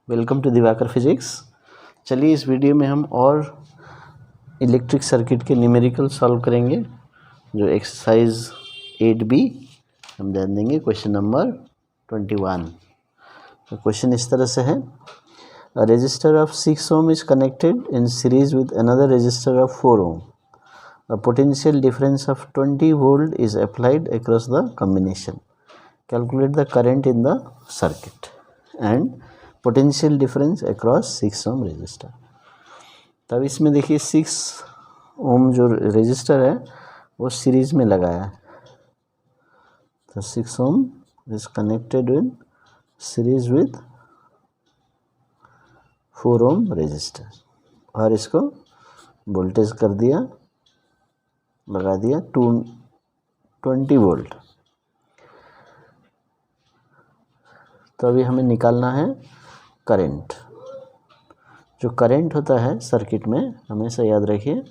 Welcome to Diwakar physics. चलिए इस video में हम और इलेक्ट्रिक सर्किट के न्यूमेरिकल सॉल्व करेंगे। जो एक्सरसाइज 8B हम ध्यान देंगे क्वेश्चन नंबर 21। तो क्वेश्चन इस तरह से है, a resistor of 6 ohm is connected in series with another resistor of 4 ohm। A potential difference of 20 volt is applied across the combination. Calculate the current in the circuit and potential difference across 6 ohm resistor. तब इसमें देखिए 6 ohm जो register है वो series में लगाया है, तो 6 ohm is connected in series with 4 ohm register और इसको वोल्टेज कर दिया, लगा दिया 20 volt। तो अभी हमें निकालना है करंट। जो करंट होता है सर्किट में हमेशा याद रखिए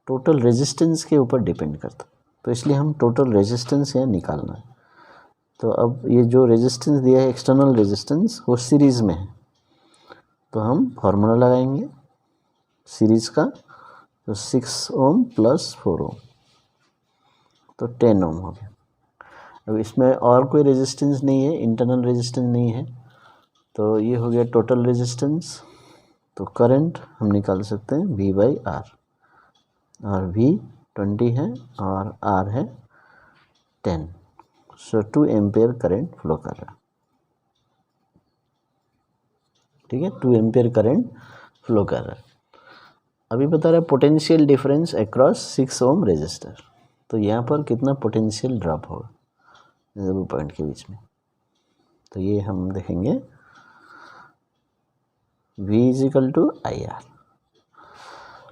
टोटल रेजिस्टेंस के ऊपर डिपेंड करता है, तो इसलिए हम टोटल रेजिस्टेंस यहाँ निकालना है। तो अब ये जो रेजिस्टेंस दिया है एक्सटर्नल रेजिस्टेंस वो सीरीज़ में है, तो हम फार्मूला लगाएंगे सीरीज़ का। तो 6 ohm प्लस 4 ohm तो 10 ohm हो गया। अब इसमें और कोई रेजिस्टेंस नहीं है, इंटरनल रेजिस्टेंस नहीं है, तो ये हो गया टोटल रेजिस्टेंस। तो करंट हम निकाल सकते हैं V/R, और V 20 है और R है 10, सो 2 एम्पेयर करंट फ्लो कर रहा है। ठीक है, 2 एम्पेयर करंट फ्लो कर रहा है। अभी बता रहा है potential difference across 6 ohm resistor, तो यहाँ पर कितना पोटेंशियल ड्रॉप होगा दो पॉइंट के बीच में, तो ये हम देखेंगे V = IR।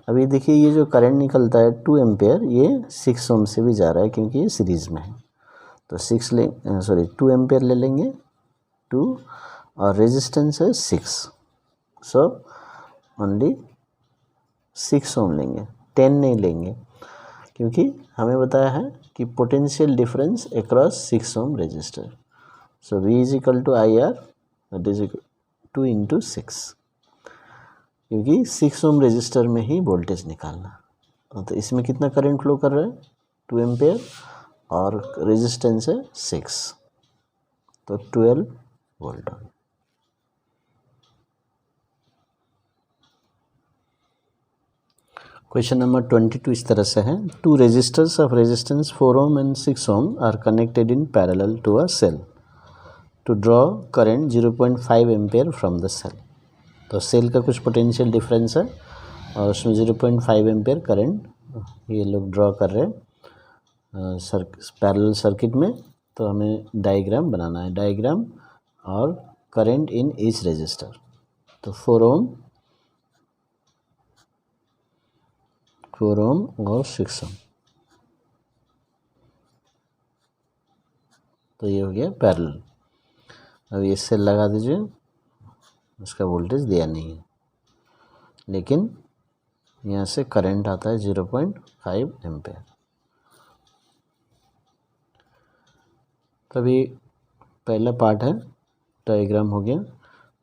अभी देखिए ये जो करंट निकलता है 2 एम्पेयर, ये 6 ohm से भी जा रहा है क्योंकि ये सीरीज़ में है, तो 2 एम्पेयर ले लेंगे 2 और रेजिस्टेंस है 6, सो ओनली 6 ohm लेंगे, 10 नहीं लेंगे, क्योंकि हमें बताया है कि potential difference across 6 ohm resistor. So V = IR, that is 2 × 6, क्योंकि 6 ohm रेजिस्टर में ही वोल्टेज निकालना। तो इसमें कितना करंट फ्लो कर रहा है 2 एम्पेयर और रेजिस्टेंस है 6, तो 12 वोल्ट। क्वेश्चन नंबर 22 इस तरह से है, 2 resistors of resistance 4 ohm and 6 ohm are connected in parallel to a cell to draw current 0.5 ampere from the cell. तो सेल का कुछ पोटेंशियल डिफरेंस है और उसमें 0.5 एम्पेयर करंट ये लोग ड्रॉ कर रहे हैं पैरेलल सर्किट में। तो हमें डायग्राम बनाना है, डायग्राम और करंट इन ईच रेजिस्टर। तो 4 ohm और 6 ohm, तो ये हो गया पैरेलल। अब ये सेल लगा दीजिए, उसका वोल्टेज दिया नहीं है, लेकिन यहाँ से करंट आता है 0.5 एम्पेयर। तभी पहला पार्ट है डायग्राम हो गया।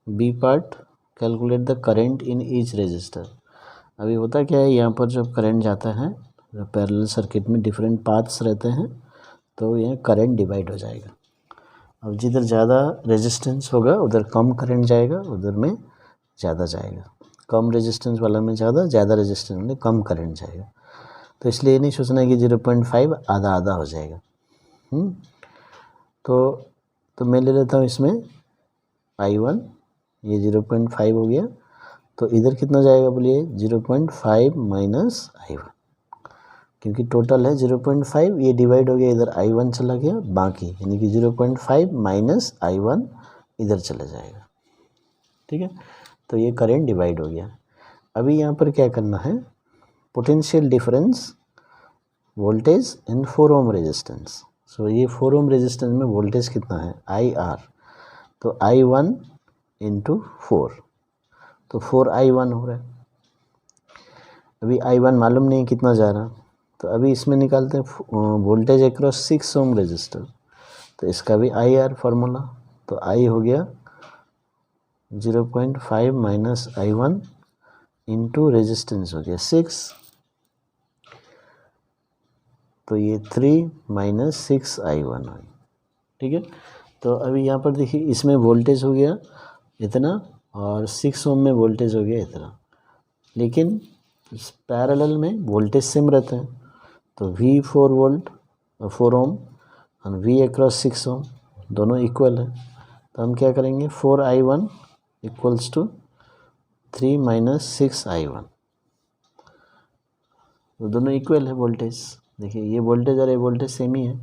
B part, calculate the current in each resistor. अभी होता क्या है, यहाँ पर जब करंट जाता है पैरेलल सर्किट में डिफरेंट पाथ्स रहते हैं, तो यह करंट डिवाइड हो जाएगा। अब जिधर ज़्यादा रेजिस्टेंस होगा उधर कम करंट जाएगा, उधर में ज़्यादा जाएगा। कम रेजिस्टेंस वाला में ज़्यादा रेजिस्टेंस में कम करंट जाएगा। तो इसलिए ये नहीं सोचना है कि 0.5 आधा आधा हो जाएगा। तो मैं ले लेता हूँ इसमें I1, ये 0.5 हो गया, तो इधर कितना जाएगा बोलिए 0.5 माइनस I1, क्योंकि टोटल है 0.5, ये डिवाइड हो गया, इधर I1 चला गया बाकी, यानी कि 0.5 माइनस I1 इधर चला जाएगा। ठीक है, तो ये करंट डिवाइड हो गया। अभी यहाँ पर क्या करना है, पोटेंशियल डिफरेंस वोल्टेज इन 4 ohm रेजिस्टेंस। सो ये 4 ohm रेजिस्टेंस में वोल्टेज कितना है IR, तो I1 × 4, तो 4I1 हो रहा है। अभी I1 मालूम नहीं कितना जा रहा, तो अभी इसमें निकालते हैं वोल्टेज अक्रॉस 6 ohm रेजिस्टर, तो इसका भी IR फार्मूला, तो I हो गया 0.5 माइनस I1 इंटू रेजिस्टेंस हो गया 6, तो ये 3 माइनस 6I1 है। ठीक है, तो अभी यहाँ पर देखिए इसमें वोल्टेज हो गया इतना और 6 ओम में वोल्टेज हो गया इतना, लेकिन पैरेलल में वोल्टेज सेम रहता है। तो V 4 वोल्ट 4 ओम और V अक्रॉस 6 ओम दोनों इक्वल है। तो हम क्या करेंगे 4I1 equals to 3 minus 6I1, तो दोनों इक्वल है वोल्टेज। देखिए ये वोल्टेज और ये वोल्टेज सेम ही है।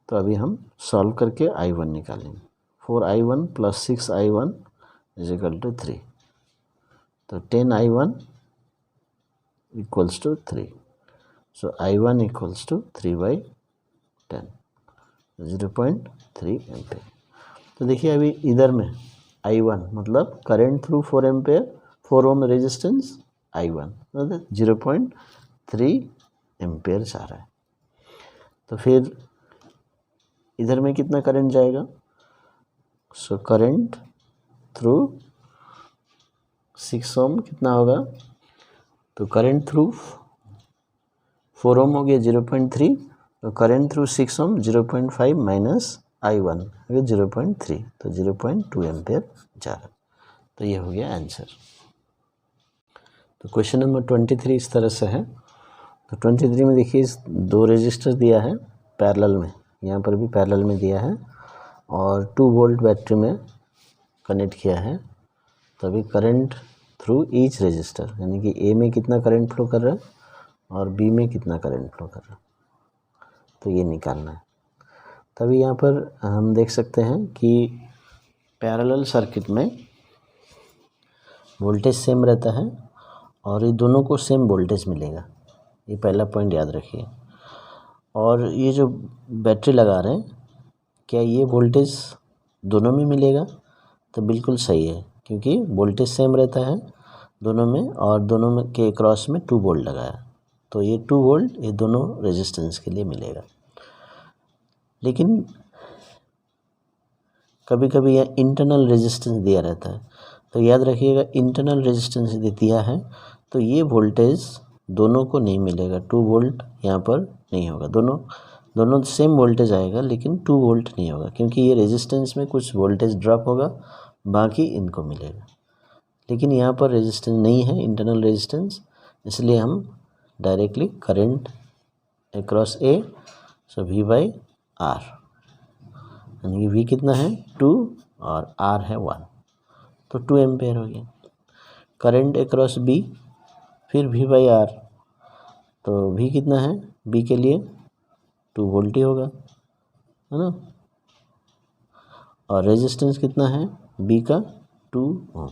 तो अभी हम सॉल्व करके I1 निकालेंगे। 4I1 plus 6I1 is equal to 3, तो 10I1 equals to 3। So I1 equals to 3/10, 0.3 ampere. तो देखिए अभी इधर में I1 मतलब current through 4 ampere 4 ohm resistance I1 मतलब 0.3 एम्पेयर जा रहा है। तो फिर इधर में कितना करंट जाएगा? सो करंट थ्रू 6 ओम कितना होगा? तो करंट थ्रू 4 ओम हो गया 0.3, तो करंट थ्रू 6 ओम 0.5 माइनस I1 0.3, तो 0.2 एम्पेयर जा रहा है। तो ये हो गया आंसर। तो क्वेश्चन नंबर 23 इस तरह से है। तो 23 में देखिए 2 रेजिस्टर दिया है पैरेलल में, यहाँ पर भी पैरेलल में दिया है और 2 वोल्ट बैटरी में कनेक्ट किया है। तो अभी करंट थ्रू ईच रेजिस्टर यानी कि ए में कितना करंट फ्लो कर रहा है और बी में कितना करंट फ्लो कर रहा है, तो ये निकालना है। तभी यहाँ पर हम देख सकते हैं कि पैरेलल सर्किट में वोल्टेज सेम रहता है और ये दोनों को सेम वोल्टेज मिलेगा, ये पहला पॉइंट याद रखिए। और ये जो बैटरी लगा रहे हैं क्या ये वोल्टेज दोनों में मिलेगा? तो बिल्कुल सही है, क्योंकि वोल्टेज सेम रहता है दोनों में और दोनों में के क्रॉस में 2 वोल्ट लगाया, तो ये 2 वोल्ट ये दोनों रेजिस्टेंस के लिए मिलेगा। लेकिन कभी कभी यह इंटरनल रेजिस्टेंस दिया रहता है, तो याद रखिएगा इंटरनल रेजिस्टेंस दिया है तो ये वोल्टेज दोनों को नहीं मिलेगा, 2 वोल्ट यहाँ पर नहीं होगा। दोनों सेम वोल्टेज आएगा लेकिन 2 वोल्ट नहीं होगा, क्योंकि ये रेजिस्टेंस में कुछ वोल्टेज ड्रॉप होगा, बाकी इनको मिलेगा। लेकिन यहाँ पर रेजिस्टेंस नहीं है, इंटरनल रेजिस्टेंस, इसलिए हम डायरेक्टली करंट अक्रॉस ए, सो V/R, यानी कि V कितना है 2 और R है 1, तो 2 एम्पेयर हो गया। करंट अक्रॉस B फिर V/R, तो V कितना है B के लिए 2 वोल्ट ही होगा, है ना। और रेजिस्टेंस कितना है B का 2 ओम,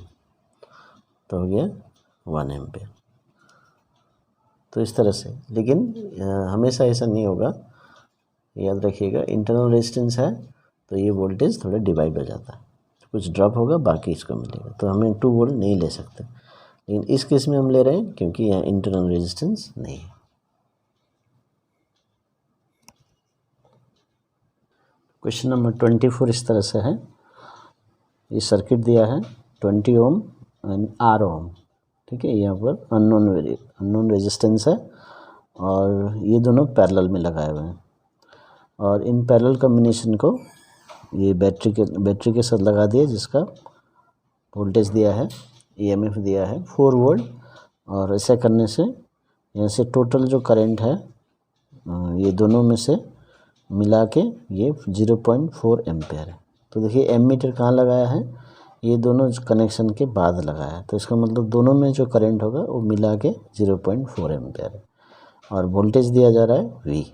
तो हो गया 1 एम्पेयर। तो इस तरह से, लेकिन हमेशा ऐसा नहीं होगा, याद रखिएगा इंटरनल रेजिस्टेंस है तो ये वोल्टेज थोड़ा डिवाइड हो जाता है, कुछ ड्रॉप होगा बाकी इसको मिलेगा, तो हमें 2 वोल्ट नहीं ले सकते। लेकिन इस केस में हम ले रहे हैं क्योंकि यहाँ इंटरनल रेजिस्टेंस नहीं है। क्वेश्चन नंबर 24 इस तरह से है। ये सर्किट दिया है 20 ओम एंड R ओम, ठीक है। यहाँ पर अननोन रेजिस्टेंस है और ये दोनों पैरेलल में लगाए हुए हैं और इन पैरेलल कॉम्बिनेशन को ये बैटरी के साथ लगा दिया, जिसका वोल्टेज दिया है EMF दिया है 4 वोल्ट। और ऐसा करने से यहाँ से टोटल जो करंट है ये दोनों में से मिला के ये 0.4 एम्पेयर है। तो देखिए एमीटर कहाँ लगाया है, ये दोनों कनेक्शन के बाद लगाया है, तो इसका मतलब दोनों में जो करंट होगा वो मिला के 0.4 एम्पेयर है और वोल्टेज दिया जा रहा है V।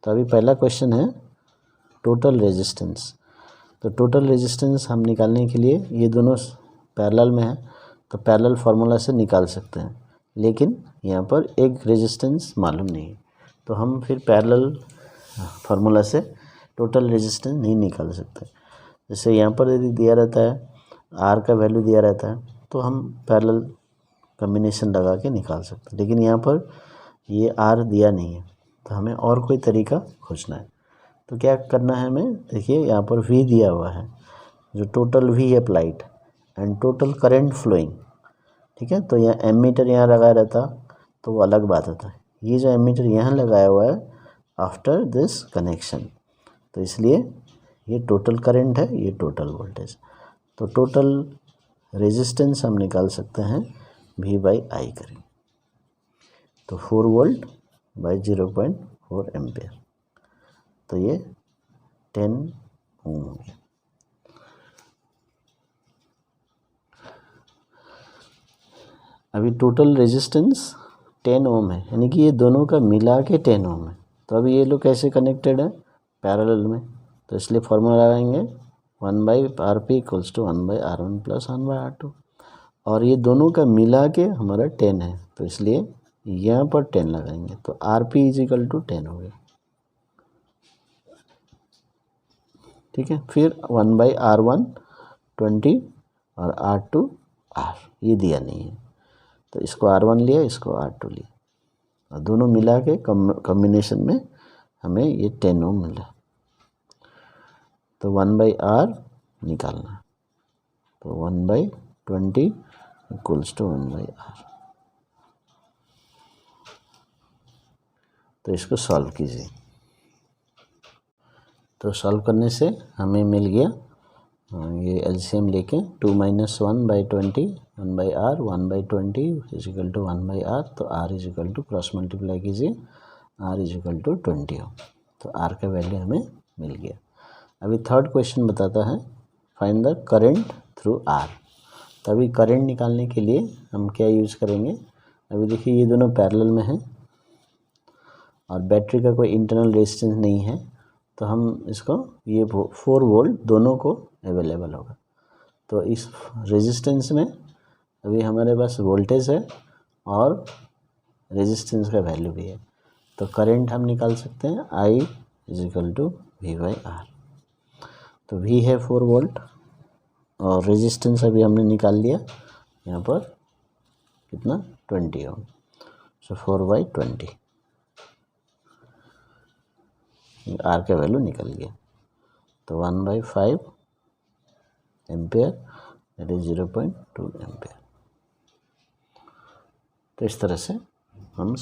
तो अभी पहला क्वेश्चन है टोटल रेजिस्टेंस। तो टोटल रेजिस्टेंस हम निकालने के लिए ये दोनों पैरेलल में है तो पैरेलल फार्मूला से निकाल सकते हैं, लेकिन यहाँ पर एक रेजिस्टेंस मालूम नहीं है, तो हम फिर पैरेलल फार्मूला से टोटल रेजिस्टेंस नहीं निकाल सकते। जैसे यहाँ पर यदि दिया रहता है R का वैल्यू दिया रहता है तो हम पैरेलल कॉम्बिनेशन लगा के निकाल सकते हैं, लेकिन यहाँ पर ये R दिया नहीं है तो हमें और कोई तरीका खोजना है। तो क्या करना है हमें, देखिए यहाँ पर V दिया हुआ है, जो total V applied and total current flowing, ठीक है। तो यहाँ एमीटर यहाँ लगाया रहता तो वो अलग बात होता है, ये जो एमीटर यहाँ लगाया हुआ है आफ्टर दिस कनेक्शन, तो इसलिए ये टोटल करंट है, ये टोटल वोल्टेज। तो टोटल रेजिस्टेंस हम निकाल सकते हैं V/I करेंगे, तो 4 वोल्ट बाई 0.4 एम्पेयर, तो ये 10 ओम हो गया। अभी टोटल रेजिस्टेंस 10 ओम है, यानी कि ये दोनों का मिला के 10 ओम है। तो अभी ये लोग कैसे कनेक्टेड है, पैरेलल में, तो इसलिए फॉर्मूला लगाएंगे 1/RP = 1/R1 + 1/R2, और ये दोनों का मिला के हमारा 10 है, तो इसलिए यहाँ पर 10 लगाएंगे, तो RP = 10 हो गया, ठीक है। फिर 1/R1 20 और R2 R, ये दिया नहीं है, तो इसको R1 लिया, इसको R2 लिया, और दोनों मिला के कॉम्बिनेशन में हमें ये 10 ओम मिला। तो 1/R निकालना, तो 1/20 = 1/R। तो इसको सॉल्व कीजिए, तो सॉल्व करने से हमें मिल गया, ये एलसीएम लेके 2 - 1/20 1/R 1/20 = 1/R, तो R क्रॉस मल्टीप्लाई कीजिए, R = 20 हो, तो R का वैल्यू हमें मिल गया। अभी थर्ड क्वेश्चन बताता है find the current through R। तो अभी करंट निकालने के लिए हम क्या यूज़ करेंगे, अभी देखिए ये दोनों पैरेलल में हैं और बैटरी का कोई इंटरनल रेजिस्टेंस नहीं है, तो हम इसको ये 4 वोल्ट दोनों को अवेलेबल होगा। तो इस रेजिस्टेंस में अभी हमारे पास वोल्टेज है और रेजिस्टेंस का वैल्यू भी है, तो करंट हम निकाल सकते हैं I = V/R। तो V है 4 वोल्ट और रेजिस्टेंस अभी हमने निकाल लिया, यहाँ पर कितना 20 ओम, सो 4/20, R का वैल्यू निकल गया, तो 1/5 एम्पेयर, दैट इज 0.2 एम्पेयर। तो इस तरह से हम